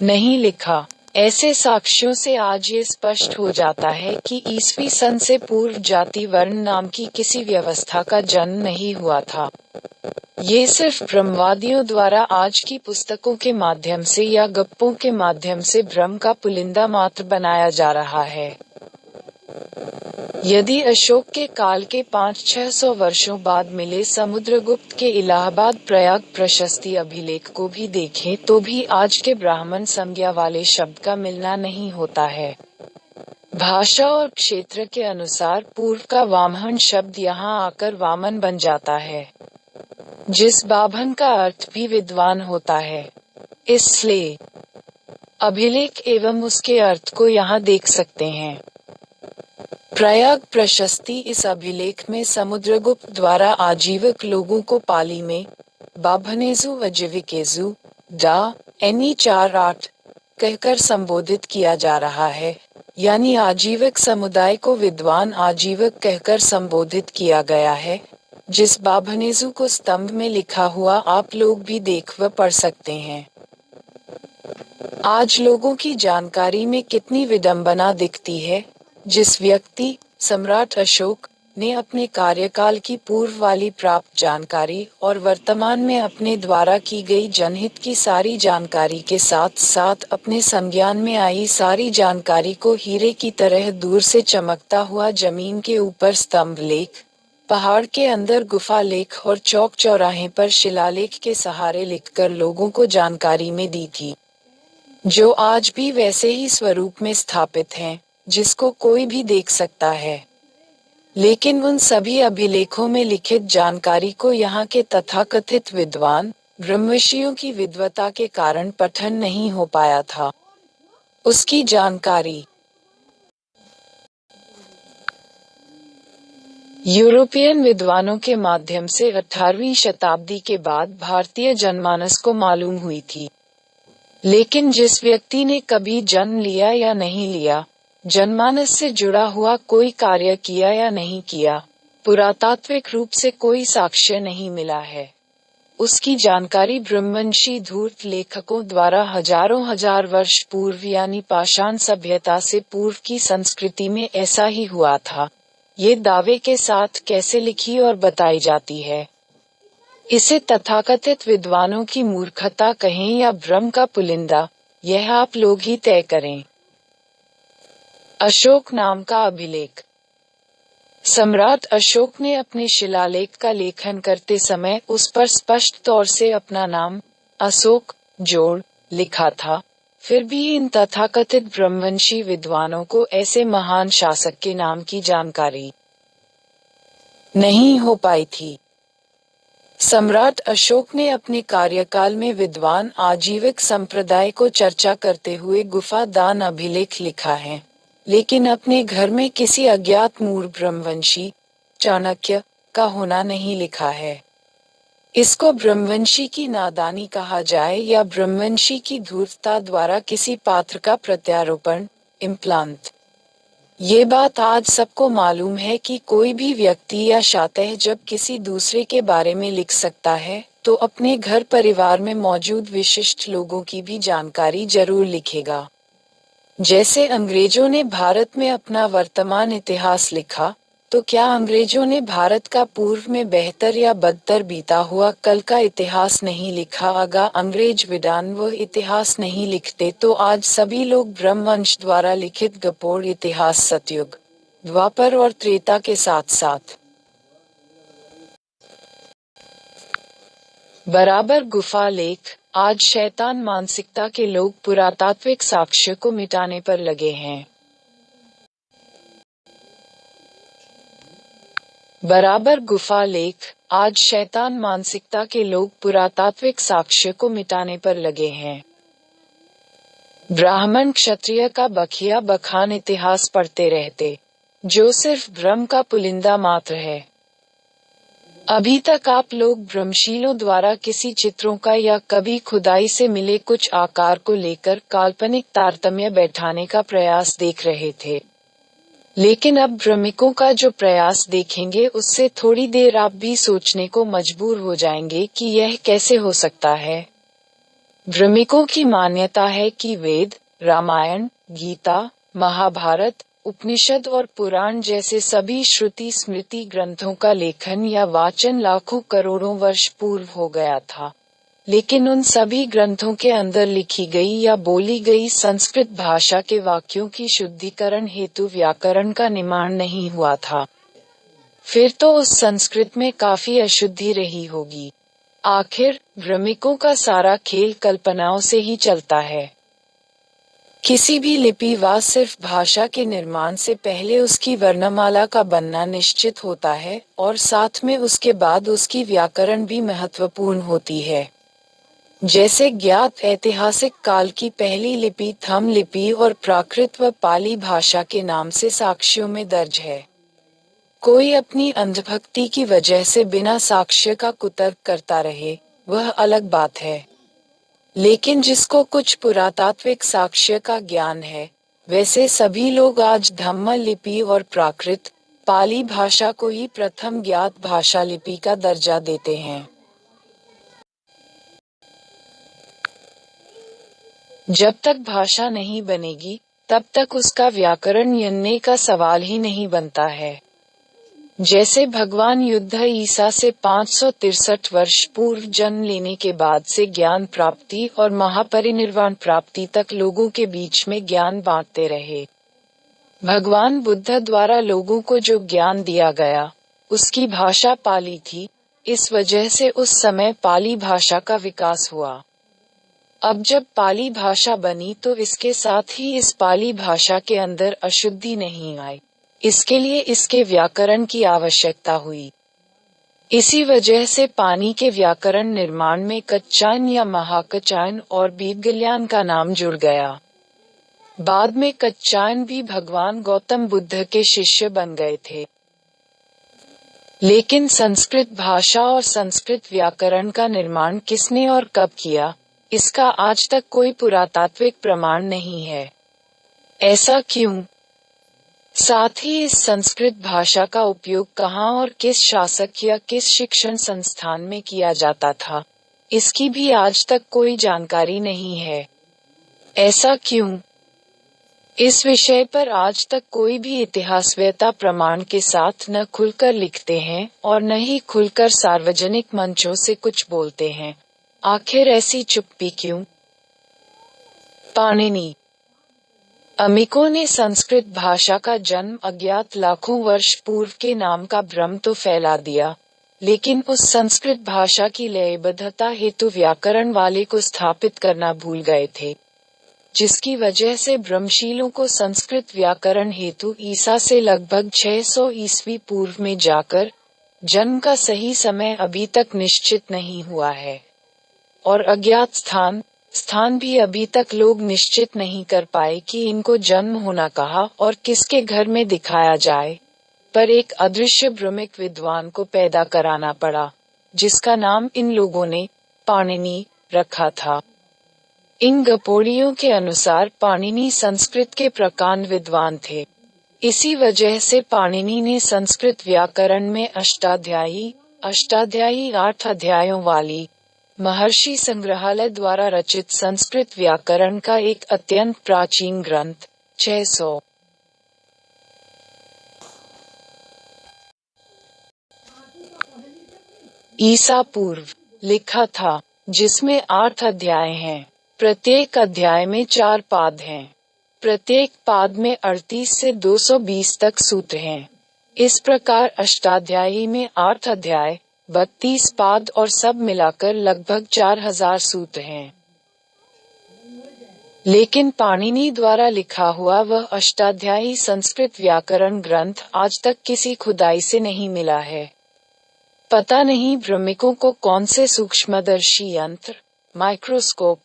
नहीं लिखा। ऐसे साक्ष्यों से आज ये स्पष्ट हो जाता है कि ईस्वी सन से पूर्व जाति वर्ण नाम की किसी व्यवस्था का जन्म नहीं हुआ था। ये सिर्फ ब्रह्मवादियों द्वारा आज की पुस्तकों के माध्यम से या गप्पों के माध्यम से भ्रम का पुलिंदा मात्र बनाया जा रहा है। यदि अशोक के काल के 500-600 वर्षों बाद मिले समुद्रगुप्त के इलाहाबाद प्रयाग प्रशस्ति अभिलेख को भी देखें तो भी आज के ब्राह्मण संज्ञा वाले शब्द का मिलना नहीं होता है। भाषा और क्षेत्र के अनुसार पूर्व का वामहन शब्द यहाँ आकर वामन बन जाता है, जिस बाभन का अर्थ भी विद्वान होता है। इसलिए अभिलेख एवं उसके अर्थ को यहाँ देख सकते हैं। प्रयाग प्रशस्ति इस अभिलेख में समुद्रगुप्त द्वारा आजीवक लोगों को पाली में बाभनेजु अजीविकेजु डा एनी 4-8 कहकर संबोधित किया जा रहा है, यानी आजीवक समुदाय को विद्वान आजीवक कहकर संबोधित किया गया है। जिस बाभनेजु को स्तंभ में लिखा हुआ आप लोग भी देख व पढ़ सकते हैं। आज लोगों की जानकारी में कितनी विडंबना दिखती है। जिस व्यक्ति सम्राट अशोक ने अपने कार्यकाल की पूर्व वाली प्राप्त जानकारी और वर्तमान में अपने द्वारा की गई जनहित की सारी जानकारी के साथ साथ अपने संज्ञान में आई सारी जानकारी को हीरे की तरह दूर से चमकता हुआ जमीन के ऊपर स्तंभ लेख, पहाड़ के अंदर गुफा लेख और चौक चौराहे पर शिलालेख के सहारे लिखकर लोगों को जानकारी में दी थी, जो आज भी वैसे ही स्वरूप में स्थापित हैं, जिसको कोई भी देख सकता है। लेकिन उन सभी अभिलेखों में लिखित जानकारी को यहाँ के तथाकथित विद्वान ब्रह्मर्षियों की विद्वता के कारण पठन नहीं हो पाया था। उसकी जानकारी यूरोपियन विद्वानों के माध्यम से 18वीं शताब्दी के बाद भारतीय जनमानस को मालूम हुई थी। लेकिन जिस व्यक्ति ने कभी जन्म लिया या नहीं लिया, जनमानस से जुड़ा हुआ कोई कार्य किया या नहीं किया, पुरातात्विक रूप से कोई साक्ष्य नहीं मिला है, उसकी जानकारी ब्रह्मवंशी धूर्त लेखकों द्वारा हजारों हजार वर्ष पूर्व यानी पाषाण सभ्यता से पूर्व की संस्कृति में ऐसा ही हुआ था, ये दावे के साथ कैसे लिखी और बताई जाती है। इसे तथाकथित विद्वानों की मूर्खता कहें या भ्रम का पुलिंदा, यह आप लोग ही तय करें। अशोक नाम का अभिलेख। सम्राट अशोक ने अपने शिलालेख का लेखन करते समय उस पर स्पष्ट तौर से अपना नाम अशोक जोड़ लिखा था, फिर भी इन तथाकथित ब्रह्मवंशी विद्वानों को ऐसे महान शासक के नाम की जानकारी नहीं हो पाई थी। सम्राट अशोक ने अपने कार्यकाल में विद्वान आजीविक संप्रदाय को चर्चा करते हुए गुफा दान अभिलेख लिखा है, लेकिन अपने घर में किसी अज्ञात मूढ़ ब्रह्मवंशी चाणक्य का होना नहीं लिखा है। इसको ब्रह्मवंशी की नादानी कहा जाए या ब्रह्मवंशी की धूर्तता द्वारा किसी पात्र का प्रत्यारोपण इम्प्लांट। ये बात आज सबको मालूम है कि कोई भी व्यक्ति या शातः जब किसी दूसरे के बारे में लिख सकता है, तो अपने घर परिवार में मौजूद विशिष्ट लोगों की भी जानकारी जरूर लिखेगा। जैसे अंग्रेजों ने भारत में अपना वर्तमान इतिहास लिखा, तो क्या अंग्रेजों ने भारत का पूर्व में बेहतर या बदतर बीता हुआ कल का इतिहास नहीं लिखा? अगर अंग्रेज विद्वान व इतिहास नहीं लिखते तो आज सभी लोग ब्रह्मवंश द्वारा लिखित गपोड़ इतिहास सतयुग, द्वापर और त्रेता के साथ साथ बराबर गुफा लेख। आज शैतान मानसिकता के लोग पुरातात्विक साक्ष्य को मिटाने पर लगे हैं। बराबर गुफा लेख। आज शैतान मानसिकता के लोग पुरातात्विक साक्ष्य को मिटाने पर लगे हैं। ब्राह्मण क्षत्रिय का बखिया बखान इतिहास पढ़ते रहते, जो सिर्फ भ्रम का पुलिंदा मात्र है। अभी तक आप लोग भ्रमशीलों द्वारा किसी चित्रों का या कभी खुदाई से मिले कुछ आकार को लेकर काल्पनिक तारतम्य बैठाने का प्रयास देख रहे थे, लेकिन अब भ्रमिकों का जो प्रयास देखेंगे उससे थोड़ी देर आप भी सोचने को मजबूर हो जाएंगे कि यह कैसे हो सकता है। भ्रमिकों की मान्यता है कि वेद, रामायण, गीता, महाभारत, उपनिषद और पुराण जैसे सभी श्रुति स्मृति ग्रंथों का लेखन या वाचन लाखों करोड़ों वर्ष पूर्व हो गया था, लेकिन उन सभी ग्रंथों के अंदर लिखी गई या बोली गई संस्कृत भाषा के वाक्यों की शुद्धिकरण हेतु व्याकरण का निर्माण नहीं हुआ था। फिर तो उस संस्कृत में काफी अशुद्धि रही होगी। आखिर भ्रमिकों का सारा खेल कल्पनाओं से ही चलता है। किसी भी लिपि व सिर्फ भाषा के निर्माण से पहले उसकी वर्णमाला का बनना निश्चित होता है और साथ में उसके बाद उसकी व्याकरण भी महत्वपूर्ण होती है। जैसे ज्ञात ऐतिहासिक काल की पहली लिपि थम लिपि और प्राकृत व पाली भाषा के नाम से साक्ष्यों में दर्ज है। कोई अपनी अंधभक्ति की वजह से बिना साक्ष्य का कुतर्क करता रहे, वह अलग बात है। लेकिन जिसको कुछ पुरातात्विक साक्ष्य का ज्ञान है, वैसे सभी लोग आज धम्म लिपि और प्राकृत, पाली भाषा को ही प्रथम ज्ञात भाषा लिपि का दर्जा देते हैं। जब तक भाषा नहीं बनेगी, तब तक उसका व्याकरण यन्ने का सवाल ही नहीं बनता है। जैसे भगवान युद्ध ईसा से 563 वर्ष पूर्व जन्म लेने के बाद से ज्ञान प्राप्ति और महापरिनिर्वाण प्राप्ति तक लोगों के बीच में ज्ञान बांटते रहे। भगवान बुद्ध द्वारा लोगों को जो ज्ञान दिया गया, उसकी भाषा पाली थी, इस वजह से उस समय पाली भाषा का विकास हुआ। अब जब पाली भाषा बनी तो इसके साथ ही इस पाली भाषा के अंदर अशुद्धि नहीं आई, इसके लिए इसके व्याकरण की आवश्यकता हुई। इसी वजह से पानी के व्याकरण निर्माण में कच्चायन या महाकचायन और बीगल्यान का नाम जुड़ गया। बाद में कच्चायन भी भगवान गौतम बुद्ध के शिष्य बन गए थे। लेकिन संस्कृत भाषा और संस्कृत व्याकरण का निर्माण किसने और कब किया, इसका आज तक कोई पुरातात्विक प्रमाण नहीं है। ऐसा क्यों? साथ ही इस संस्कृत भाषा का उपयोग कहाँ और किस शासक या किस शिक्षण संस्थान में किया जाता था, इसकी भी आज तक कोई जानकारी नहीं है। ऐसा क्यों? इस विषय पर आज तक कोई भी इतिहासवेत्ता प्रमाण के साथ न खुलकर लिखते हैं और न ही खुलकर सार्वजनिक मंचों से कुछ बोलते हैं। आखिर ऐसी चुप्पी क्यों? पाणिनि। अमिकों ने संस्कृत भाषा का जन्म अज्ञात लाखों वर्ष पूर्व के नाम का भ्रम तो फैला दिया, लेकिन उस संस्कृत भाषा की लयबद्धता हेतु व्याकरण वाले को स्थापित करना भूल गए थे, जिसकी वजह से ब्रह्मशीलों को संस्कृत व्याकरण हेतु ईसा से लगभग 600 ईस्वी पूर्व में जाकर जन्म का सही समय अभी तक निश्चित नहीं हुआ है, और अज्ञात स्थान भी अभी तक लोग निश्चित नहीं कर पाए कि इनको जन्म होना कहाँ और किसके घर में दिखाया जाए, पर एक अदृश्य भ्रमिक विद्वान को पैदा कराना पड़ा, जिसका नाम इन लोगों ने पाणिनि रखा था। इन गपोड़ियों के अनुसार पाणिनि संस्कृत के प्रकांड विद्वान थे। इसी वजह से पाणिनि ने संस्कृत व्याकरण में अष्टाध्यायी 8 अध्यायों वाली महर्षि संग्रहालय द्वारा रचित संस्कृत व्याकरण का एक अत्यंत प्राचीन ग्रंथ 600 ईसा पूर्व लिखा था, जिसमें 8 अध्याय हैं। प्रत्येक अध्याय में 4 पाद हैं। प्रत्येक पाद में 38 से 220 तक सूत्र हैं। इस प्रकार अष्टाध्यायी में 8 अध्याय, 32 पाद और सब मिलाकर लगभग 4000 सूत्र हैं। लेकिन पाणिनि द्वारा लिखा हुआ वह अष्टाध्यायी संस्कृत व्याकरण ग्रंथ आज तक किसी खुदाई से नहीं मिला है। पता नहीं भ्रमिकों को कौन से सूक्ष्मदर्शी यंत्र, माइक्रोस्कोप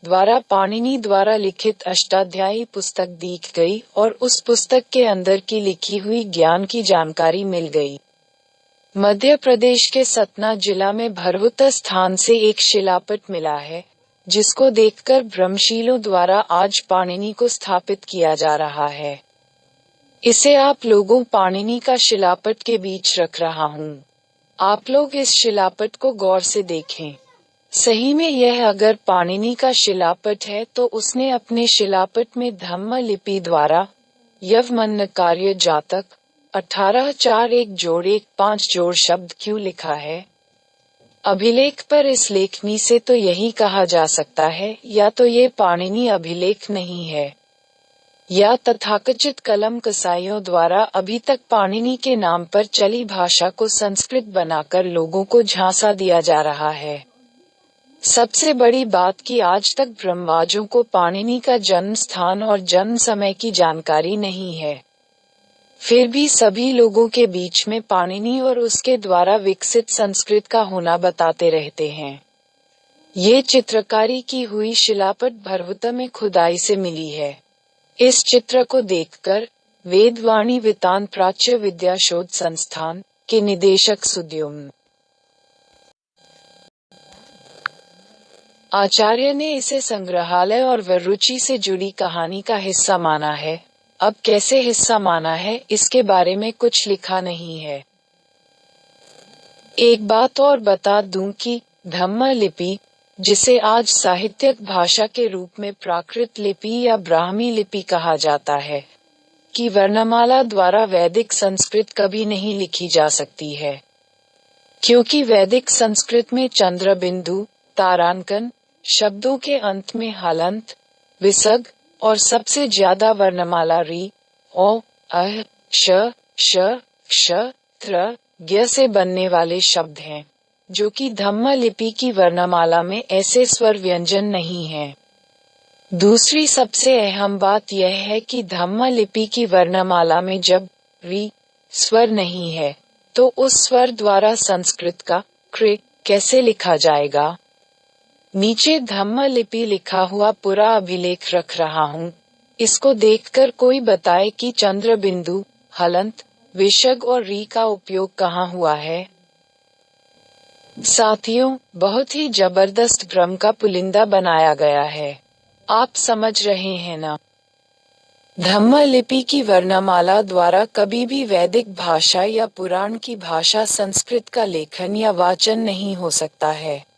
द्वारा पाणिनि द्वारा लिखित अष्टाध्यायी पुस्तक दिख गई और उस पुस्तक के अंदर की लिखी हुई ज्ञान की जानकारी मिल गई। मध्य प्रदेश के सतना जिला में भरहुत स्थान से एक शिलापट मिला है, जिसको देखकर ब्रह्मशीलों द्वारा आज पाणिनि को स्थापित किया जा रहा है। इसे आप लोगों पाणिनि का शिलापट के बीच रख रहा हूँ। आप लोग इस शिलापट को गौर से देखें। सही में यह अगर पाणिनि का शिलापट है तो उसने अपने शिलापट में धम्म लिपि द्वारा यवमन कार्य जातक 18 4 1 जोड़ 1 5 जोड़ शब्द क्यों लिखा है? अभिलेख पर इस लेखनी से तो यही कहा जा सकता है या तो ये पाणिनि अभिलेख नहीं है या तथाकथित कलम कसाईयों द्वारा अभी तक पाणिनि के नाम पर चली भाषा को संस्कृत बनाकर लोगों को झांसा दिया जा रहा है। सबसे बड़ी बात कि आज तक ब्रह्मवाजों को पाणिनि का जन्म स्थान और जन्म समय की जानकारी नहीं है। फिर भी सभी लोगों के बीच में पाणिनि और उसके द्वारा विकसित संस्कृत का होना बताते रहते हैं। ये चित्रकारी की हुई शिलापट भरहुता में खुदाई से मिली है। इस चित्र को देखकर वेदवाणी वितान प्राच्य विद्या शोध संस्थान के निदेशक सुद्युम्न आचार्य ने इसे संग्रहालय और वरुचि से जुड़ी कहानी का हिस्सा माना है। अब कैसे हिस्सा माना है इसके बारे में कुछ लिखा नहीं है। एक बात और बता दूं कि धम्म लिपि, जिसे आज साहित्यिक भाषा के रूप में प्राकृत लिपि या ब्राह्मी लिपि कहा जाता है, की वर्णमाला द्वारा वैदिक संस्कृत कभी नहीं लिखी जा सकती है, क्योंकि वैदिक संस्कृत में चंद्र बिंदु, तारांकन, शब्दों के अंत में हलंत, विसर्ग और सबसे ज्यादा वर्णमाला रि, ओ, अह, श, श, क्ष, त्र, ज्ञ से बनने वाले शब्द हैं, जो कि धम्म लिपि की वर्णमाला में ऐसे स्वर व्यंजन नहीं हैं। दूसरी सबसे अहम बात यह है कि धम्म लिपि की वर्णमाला में जब रि स्वर नहीं है, तो उस स्वर द्वारा संस्कृत का कृ कैसे लिखा जाएगा? नीचे धम्म लिपि लिखा हुआ पूरा अभिलेख रख रहा हूँ। इसको देखकर कोई बताए कि चंद्र बिंदु, हलंत, विसर्ग और रि का उपयोग कहाँ हुआ है। साथियों, बहुत ही जबरदस्त भ्रम का पुलिंदा बनाया गया है। आप समझ रहे हैं ना? धम्म लिपि की वर्णमाला द्वारा कभी भी वैदिक भाषा या पुराण की भाषा संस्कृत का लेखन या वाचन नहीं हो सकता है।